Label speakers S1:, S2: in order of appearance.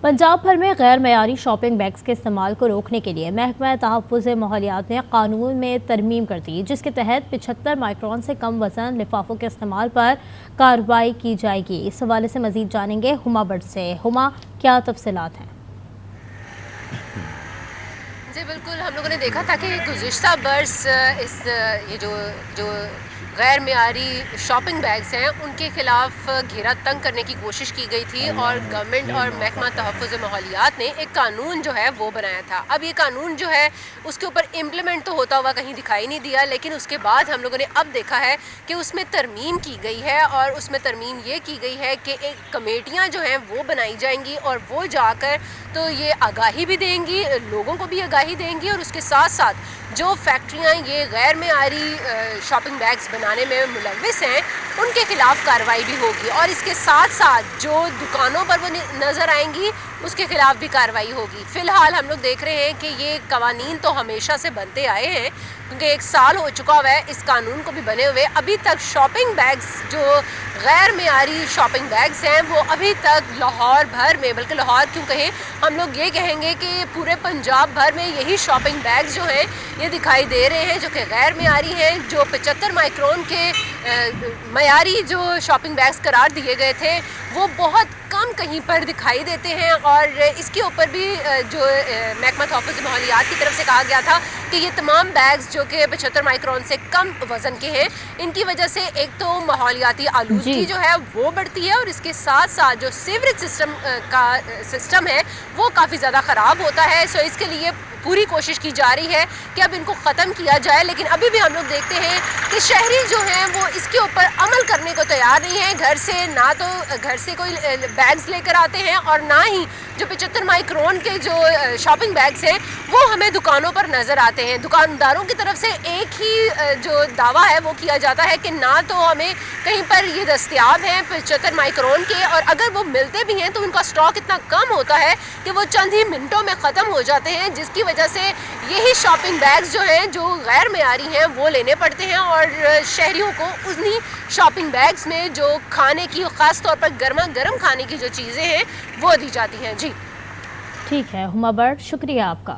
S1: पंजाब भर में गैर मयारी शॉपिंग बैग्स के इस्तेमाल को रोकने के लिए महकमा तहफ़्फ़ुज़ माहौलियात ने कानून में तरमीम कर दी, जिसके तहत 75 माइक्रोन से कम वजन लिफाफों के इस्तेमाल पर कार्रवाई की जाएगी। इस हवाले से मजीद जानेंगे हुमा भट्ट से। हुमा, क्या तफसीलात हैं?
S2: जी बिल्कुल, हम लोगों ने देखा था कि गुज़िश्ता बरस ये जो गैर मियारी शॉपिंग बैग्स हैं उनके ख़िलाफ़ घेरा तंग करने की कोशिश की गई थी और गवर्नमेंट और महकमा तहफ़्फ़ुज़ माहौलियात ने एक कानून जो है वो बनाया था। अब ये कानून जो है उसके ऊपर इम्प्लीमेंट तो होता हुआ कहीं दिखाई नहीं दिया, लेकिन उसके बाद हम लोगों ने अब देखा है कि उसमें तरमीम की गई है और उसमें तरमीम ये की गई है कि एक कमेटियाँ जो हैं वो बनाई जाएंगी और वो जाकर तो ये आगाही भी देंगी, लोगों को भी आगाही देंगी और उसके साथ साथ जो फैक्ट्रियाँ ये गैर मियारी शॉपिंग बैग्स बनाने में मुलव्विस हैं उनके खिलाफ कार्रवाई भी होगी और इसके साथ साथ जो दुकानों पर वो नज़र आएंगी उसके खिलाफ भी कार्रवाई होगी। फ़िलहाल हम लोग देख रहे हैं कि ये कवानीन तो हमेशा से बनते आए हैं, क्योंकि 1 साल हो चुका हुआ है इस कानून को भी बने हुए। अभी तक शॉपिंग बैग्स जो गैर मियारी शॉपिंग बैग्स हैं वो अभी तक लाहौर भर में, बल्कि लाहौर क्यों कहें, हम लोग ये कहेंगे कि पूरे पंजाब भर में यही शॉपिंग बैग्स जो हैं ये दिखाई दे रहे हैं जो कि गैर मियारी हैं, जो 75 माइक्रोन के मयारी जो शॉपिंग बैग्स करार दिए गए थे वो बहुत कम कहीं पर दिखाई देते हैं। और इसके ऊपर भी जो महकमा तहफ़्फ़ुज़ माहौलियात की तरफ से कहा गया था कि ये तमाम बैग्स जो कि 75 माइक्रोन से कम वज़न के हैं, इनकी वजह से एक तो माहौलियाती आलूदगी जो है वो बढ़ती है और इसके साथ साथ जो सीवरेज सिस्टम है वो काफ़ी ज़्यादा ख़राब होता है। सो इसके लिए पूरी कोशिश की जा रही है कि अब इनको ख़त्म किया जाए, लेकिन अभी भी हम लोग देखते हैं कि शहरी जो हैं वो इसके ऊपर अमल करने को तैयार नहीं हैं। घर से ना तो घर से कोई बैग्स लेकर आते हैं और ना ही जो 75 माइक्रोन के जो शॉपिंग बैग्स हैं वो हमें दुकानों पर नज़र आते हैं। दुकानदारों की तरफ से एक ही जो दावा है वो किया जाता है कि ना तो हमें कहीं पर ये दस्तयाब हैं 75 माइक्रोन के, और अगर वो मिलते भी हैं तो उनका स्टॉक इतना कम होता है कि वो चंद ही मिनटों में ख़त्म हो जाते हैं, जिसकी वजह से यही शॉपिंग बैग्स जो हैं जो गैर मियारी हैं वो लेने पड़ते हैं और शहरियों को उन्हीं शॉपिंग बैग्स में जो खाने की, ख़ास तौर पर गर्मा गर्म खाने की जो चीज़ें हैं वो दी जाती हैं। जी
S1: ठीक है हुमा भट्ट, शुक्रिया आपका।